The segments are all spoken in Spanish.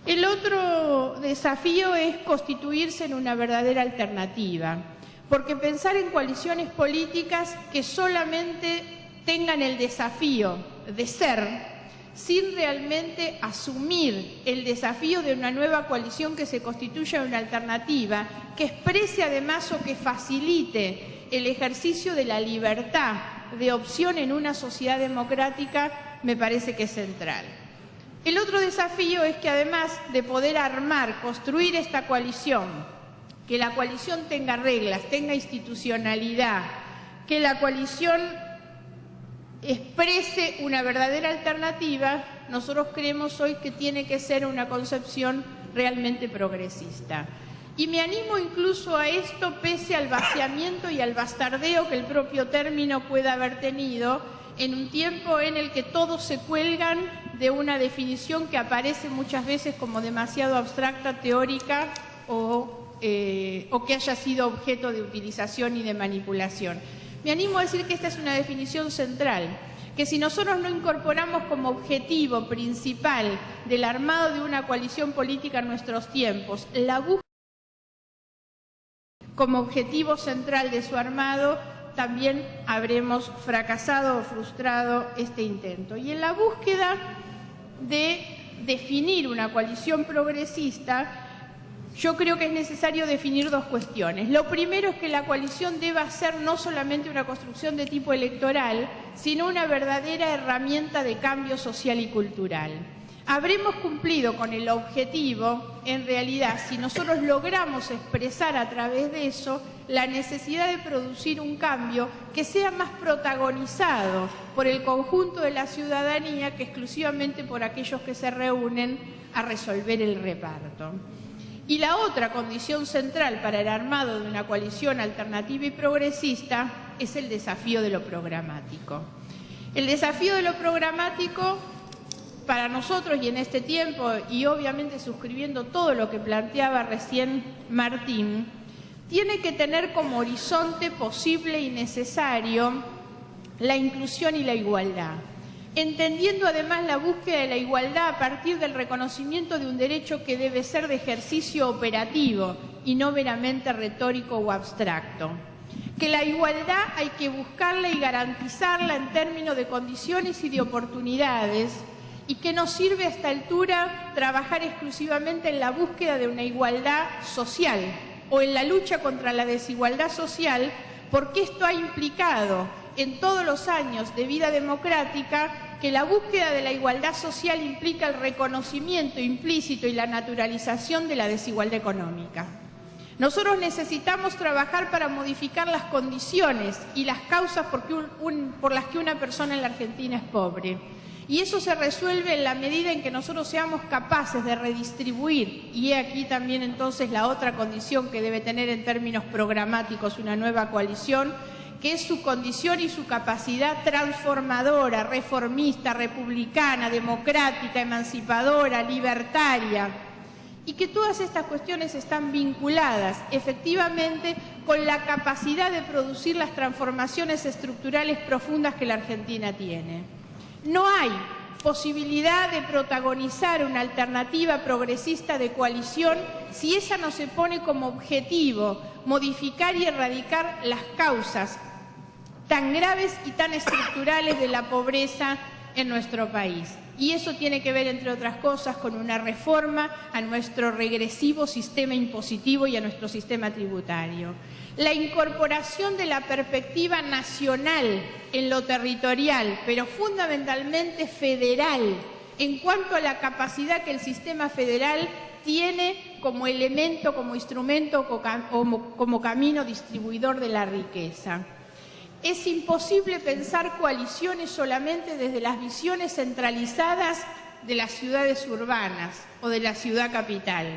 El otro desafío es constituirse en una verdadera alternativa, porque pensar en coaliciones políticas que solamente tengan el desafío de ser, sin realmente asumir el desafío de una nueva coalición que se constituya en una alternativa, que exprese además o que facilite el ejercicio de la libertad de opción en una sociedad democrática, me parece que es central. El otro desafío es que además de poder armar, construir esta coalición, que la coalición tenga reglas, tenga institucionalidad, que la coalición exprese una verdadera alternativa, nosotros creemos hoy que tiene que ser una concepción realmente progresista. Y me animo incluso a esto pese al vaciamiento y al bastardeo que el propio término pueda haber tenido en un tiempo en el que todos se cuelgan de una definición que aparece muchas veces como demasiado abstracta, teórica o que haya sido objeto de utilización y de manipulación. Me animo a decir que esta es una definición central, que si nosotros no incorporamos como objetivo principal del armado de una coalición política en nuestros tiempos, la búsqueda como objetivo central de su armado, también habremos fracasado o frustrado este intento. Y en la búsqueda de definir una coalición progresista, yo creo que es necesario definir dos cuestiones. Lo primero es que la coalición deba ser no solamente una construcción de tipo electoral, sino una verdadera herramienta de cambio social y cultural. Habremos cumplido con el objetivo, en realidad, si nosotros logramos expresar a través de eso la necesidad de producir un cambio que sea más protagonizado por el conjunto de la ciudadanía que exclusivamente por aquellos que se reúnen a resolver el reparto. Y la otra condición central para el armado de una coalición alternativa y progresista es el desafío de lo programático. El desafío de lo programático para nosotros y en este tiempo, y obviamente suscribiendo todo lo que planteaba recién Martín, tiene que tener como horizonte posible y necesario la inclusión y la igualdad, entendiendo además la búsqueda de la igualdad a partir del reconocimiento de un derecho que debe ser de ejercicio operativo y no meramente retórico o abstracto. Que la igualdad hay que buscarla y garantizarla en términos de condiciones y de oportunidades, y que nos sirve a esta altura trabajar exclusivamente en la búsqueda de una igualdad social o en la lucha contra la desigualdad social, porque esto ha implicado en todos los años de vida democrática que la búsqueda de la igualdad social implica el reconocimiento implícito y la naturalización de la desigualdad económica. Nosotros necesitamos trabajar para modificar las condiciones y las causas por las que una persona en la Argentina es pobre. Y eso se resuelve en la medida en que nosotros seamos capaces de redistribuir, y aquí también entonces la otra condición que debe tener en términos programáticos una nueva coalición, que es su condición y su capacidad transformadora, reformista, republicana, democrática, emancipadora, libertaria, y que todas estas cuestiones están vinculadas efectivamente con la capacidad de producir las transformaciones estructurales profundas que la Argentina tiene. No hay posibilidad de protagonizar una alternativa progresista de coalición si esa no se pone como objetivo modificar y erradicar las causas tan graves y tan estructurales de la pobreza en nuestro país. Y eso tiene que ver, entre otras cosas, con una reforma a nuestro regresivo sistema impositivo y a nuestro sistema tributario. La incorporación de la perspectiva nacional en lo territorial, pero fundamentalmente federal, en cuanto a la capacidad que el sistema federal tiene como elemento, como instrumento o como camino distribuidor de la riqueza. Es imposible pensar coaliciones solamente desde las visiones centralizadas de las ciudades urbanas o de la ciudad capital.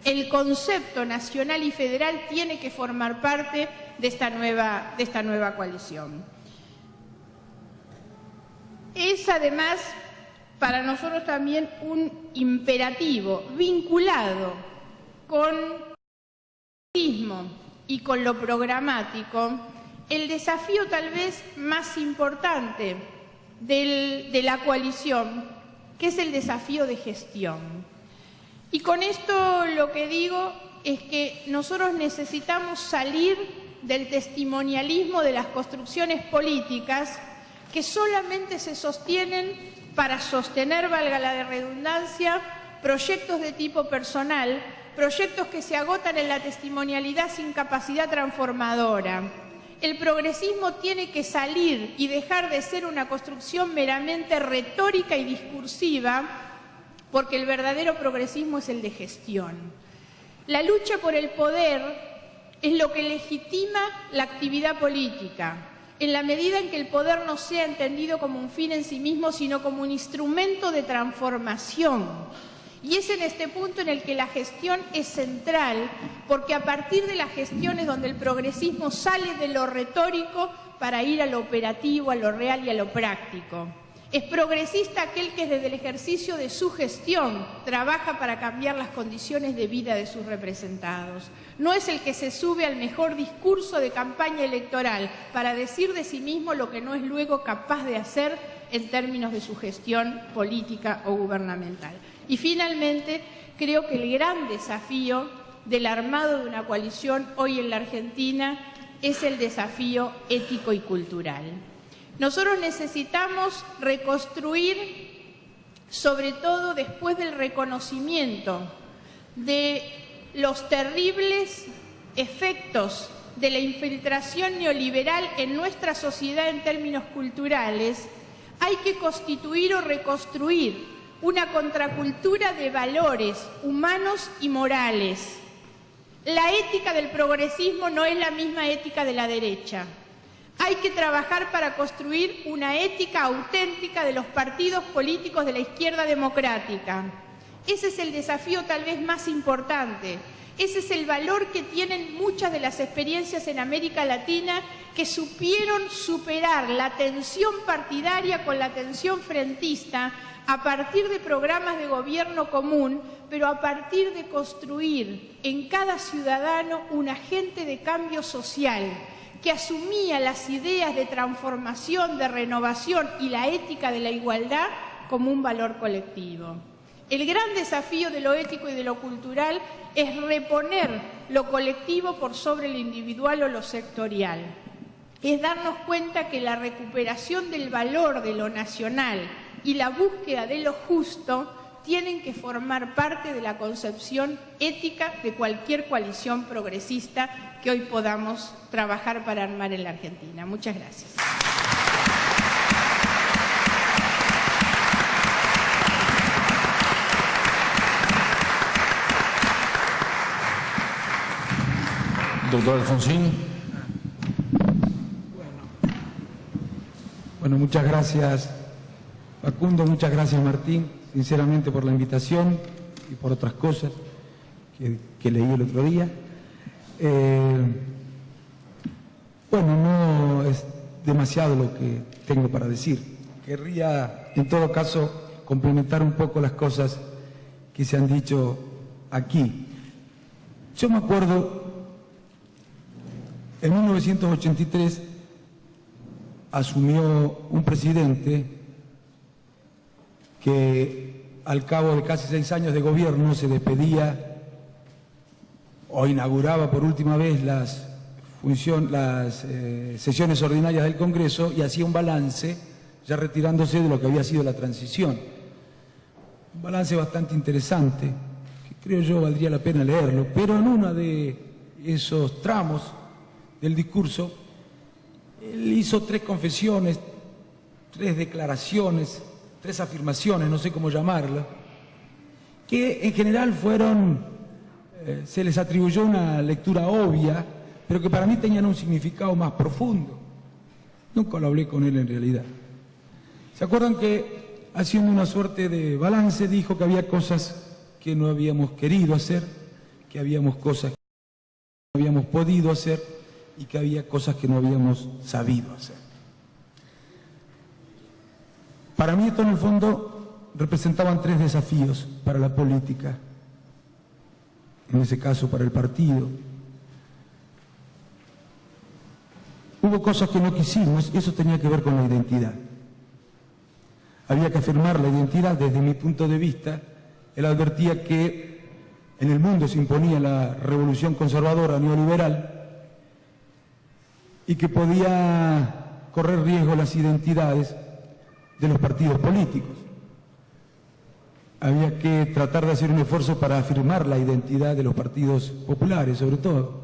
El concepto nacional y federal tiene que formar parte de esta nueva coalición. Es además para nosotros también un imperativo vinculado con el progresismo y con lo programático, el desafío tal vez más importante de la coalición, que es el desafío de gestión. Y con esto lo que digo es que nosotros necesitamos salir del testimonialismo de las construcciones políticas que solamente se sostienen para sostener, valga la redundancia, proyectos de tipo personal, proyectos que se agotan en la testimonialidad sin capacidad transformadora. El progresismo tiene que salir y dejar de ser una construcción meramente retórica y discursiva, porque el verdadero progresismo es el de gestión. La lucha por el poder es lo que legitima la actividad política, en la medida en que el poder no sea entendido como un fin en sí mismo, sino como un instrumento de transformación. Y es en este punto en el que la gestión es central, porque a partir de la gestión es donde el progresismo sale de lo retórico para ir a lo operativo, a lo real y a lo práctico. Es progresista aquel que desde el ejercicio de su gestión trabaja para cambiar las condiciones de vida de sus representados. No es el que se sube al mejor discurso de campaña electoral para decir de sí mismo lo que no es luego capaz de hacer en términos de su gestión política o gubernamental. Y finalmente, creo que el gran desafío del armado de una coalición hoy en la Argentina es el desafío ético y cultural. Nosotros necesitamos reconstruir, sobre todo después del reconocimiento de los terribles efectos de la infiltración neoliberal en nuestra sociedad en términos culturales, hay que constituir o reconstruir una contracultura de valores humanos y morales. La ética del progresismo no es la misma ética de la derecha. Hay que trabajar para construir una ética auténtica de los partidos políticos de la izquierda democrática. Ese es el desafío tal vez más importante. Ese es el valor que tienen muchas de las experiencias en América Latina que supieron superar la tensión partidaria con la tensión frentista a partir de programas de gobierno común, pero a partir de construir en cada ciudadano un agente de cambio social que asumía las ideas de transformación, de renovación y la ética de la igualdad como un valor colectivo. El gran desafío de lo ético y de lo cultural es reponer lo colectivo por sobre lo individual o lo sectorial. Es darnos cuenta que la recuperación del valor de lo nacional y la búsqueda de lo justo tienen que formar parte de la concepción ética de cualquier coalición progresista que hoy podamos trabajar para armar en la Argentina. Muchas gracias. Doctor Alfonsín. Bueno, muchas gracias, Facundo, muchas gracias, Martín, sinceramente por la invitación y por otras cosas que leí el otro día. Bueno, no es demasiado lo que tengo para decir. Querría, en todo caso, complementar un poco las cosas que se han dicho aquí. Yo me acuerdo, en 1983 asumió un presidente que al cabo de casi 6 años de gobierno se despedía o inauguraba por última vez las sesiones ordinarias del Congreso y hacía un balance, ya retirándose de lo que había sido la transición. Un balance bastante interesante, que creo yo valdría la pena leerlo, pero en uno de esos tramos del discurso, él hizo 3 confesiones, 3 declaraciones, 3 afirmaciones, no sé cómo llamarla, que en general se les atribuyó una lectura obvia, pero que para mí tenían un significado más profundo. Nunca lo hablé con él en realidad. ¿Se acuerdan que, haciendo una suerte de balance, dijo que había cosas que no habíamos querido hacer, que habíamos cosas que no habíamos podido hacer y que había cosas que no habíamos sabido hacer? Para mí esto en el fondo representaban 3 desafíos para la política, en ese caso para el partido. Hubo cosas que no quisimos y eso tenía que ver con la identidad. Había que afirmar la identidad. Desde mi punto de vista, él advertía que en el mundo se imponía la revolución conservadora neoliberal y que podía correr riesgo las identidades de los partidos políticos. Había que tratar de hacer un esfuerzo para afirmar la identidad de los partidos populares, sobre todo.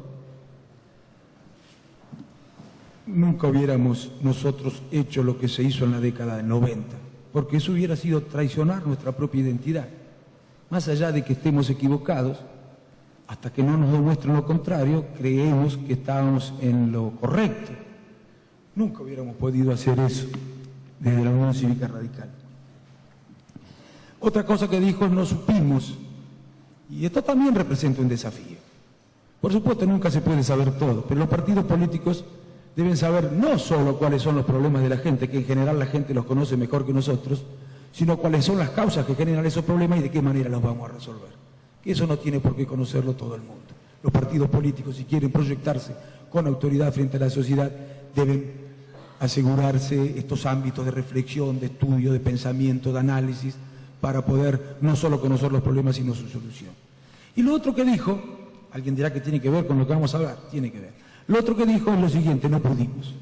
Nunca hubiéramos nosotros hecho lo que se hizo en la década del 90, porque eso hubiera sido traicionar nuestra propia identidad. Más allá de que estemos equivocados, hasta que no nos demuestren lo contrario, creemos que estábamos en lo correcto. Nunca hubiéramos podido hacer eso desde la Unión Cívica Radical. Otra cosa que dijo es no supimos, y esto también representa un desafío. Por supuesto, nunca se puede saber todo, pero los partidos políticos deben saber no solo cuáles son los problemas de la gente, que en general la gente los conoce mejor que nosotros, sino cuáles son las causas que generan esos problemas y de qué manera los vamos a resolver. Que eso no tiene por qué conocerlo todo el mundo. Los partidos políticos, si quieren proyectarse con autoridad frente a la sociedad, deben asegurarse estos ámbitos de reflexión, de estudio, de pensamiento, de análisis, para poder no solo conocer los problemas, sino su solución. Y lo otro que dijo, alguien dirá que tiene que ver con lo que vamos a hablar, tiene que ver. Lo otro que dijo es lo siguiente: no pudimos.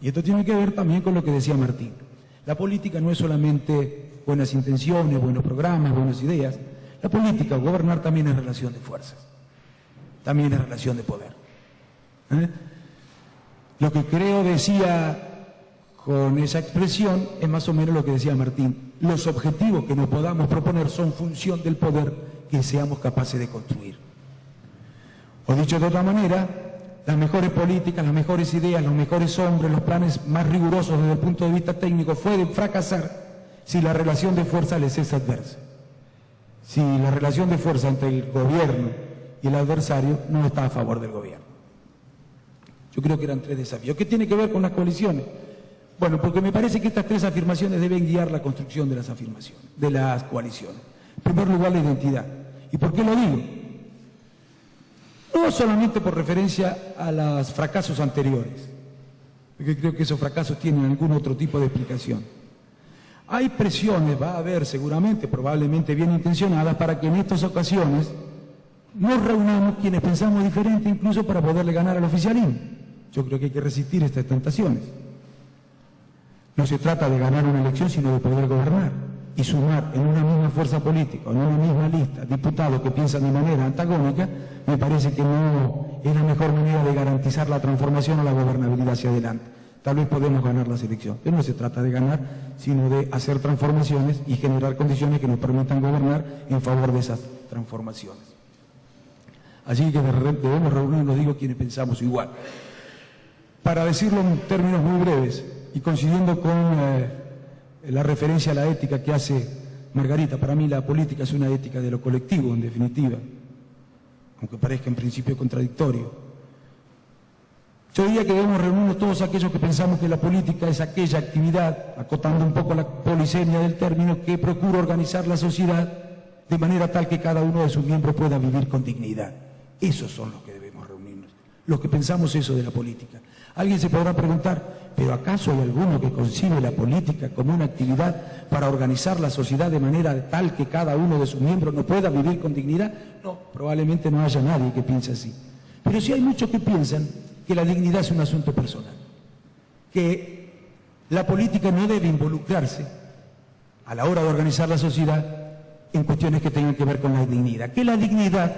Y esto tiene que ver también con lo que decía Martín. La política no es solamente buenas intenciones, buenos programas, buenas ideas. La política, gobernar, también es relación de fuerzas, también es relación de poder. Lo que creo decía con esa expresión es más o menos lo que decía Martín. Los objetivos que nos podamos proponer son función del poder que seamos capaces de construir. O dicho de otra manera, las mejores políticas, las mejores ideas, los mejores hombres, los planes más rigurosos desde el punto de vista técnico pueden fracasar si la relación de fuerza les es adversa. Si la relación de fuerza entre el gobierno y el adversario no está a favor del gobierno. Yo creo que eran tres desafíos. ¿Qué tiene que ver con las coaliciones? Bueno, porque me parece que estas tres afirmaciones deben guiar la construcción de las afirmaciones, de las coaliciones. En primer lugar, la identidad. ¿Y por qué lo digo? No solamente por referencia a los fracasos anteriores, porque creo que esos fracasos tienen algún otro tipo de explicación. Hay presiones, va a haber seguramente, probablemente bien intencionadas, para que en estas ocasiones nos reunamos quienes pensamos diferente, incluso para poderle ganar al oficialismo. Yo creo que hay que resistir estas tentaciones. No se trata de ganar una elección, sino de poder gobernar y sumar en una misma fuerza política, en una misma lista, diputados que piensan de manera antagónica. Me parece que no es la mejor manera de garantizar la transformación o la gobernabilidad hacia adelante. Tal vez podemos ganar las elecciones, pero no se trata de ganar, sino de hacer transformaciones y generar condiciones que nos permitan gobernar en favor de esas transformaciones. Así que debemos reunirnos, digo, quienes pensamos igual. Para decirlo en términos muy breves, y coincidiendo con la referencia a la ética que hace Margarita, para mí la política es una ética de lo colectivo, en definitiva, aunque parezca en principio contradictorio. Yo diría que debemos reunirnos todos aquellos que pensamos que la política es aquella actividad, acotando un poco la polisemia del término, que procura organizar la sociedad de manera tal que cada uno de sus miembros pueda vivir con dignidad. Esos son los que debemos reunirnos, los que pensamos eso de la política. Alguien se podrá preguntar, ¿pero acaso hay alguno que concibe la política como una actividad para organizar la sociedad de manera tal que cada uno de sus miembros no pueda vivir con dignidad? No, probablemente no haya nadie que piense así. Pero sí hay muchos que piensan que la dignidad es un asunto personal, que la política no debe involucrarse a la hora de organizar la sociedad en cuestiones que tengan que ver con la dignidad, que la dignidad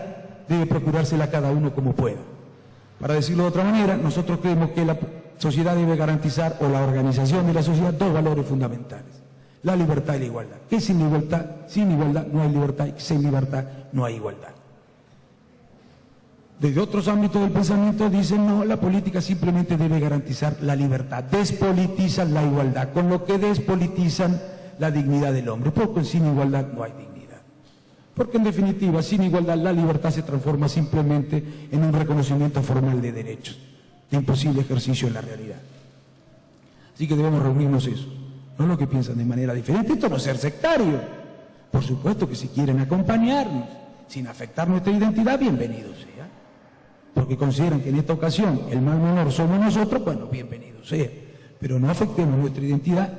debe procurársela a cada uno como pueda. Para decirlo de otra manera, nosotros creemos que la sociedad debe garantizar, o la organización de la sociedad, dos valores fundamentales: la libertad y la igualdad. Que sin igualdad no hay libertad, y sin libertad no hay igualdad. Desde otros ámbitos del pensamiento dicen, no, la política simplemente debe garantizar la libertad, despolitizan la igualdad, con lo que despolitizan la dignidad del hombre, porque sin igualdad no hay dignidad. Porque en definitiva, sin igualdad, la libertad se transforma simplemente en un reconocimiento formal de derechos, de imposible ejercicio en la realidad. Así que debemos reunirnos eso, no lo que piensan de manera diferente. Esto no es ser sectario. Por supuesto que si quieren acompañarnos, sin afectar nuestra identidad, bienvenido sea. Porque consideran que en esta ocasión el mal menor somos nosotros, bueno, bienvenido sea. Pero no afectemos nuestra identidad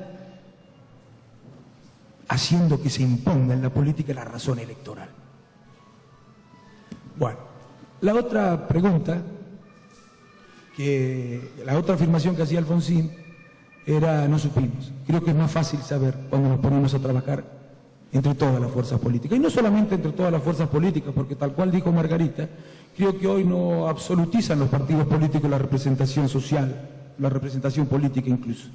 haciendo que se imponga en la política la razón electoral. Bueno, la otra pregunta, la otra afirmación que hacía Alfonsín era no supimos. Creo que es más fácil saber cuando nos ponemos a trabajar entre todas las fuerzas políticas. Y no solamente entre todas las fuerzas políticas, porque tal cual dijo Margarita, creo que hoy no absolutizan los partidos políticos la representación social, la representación política incluso.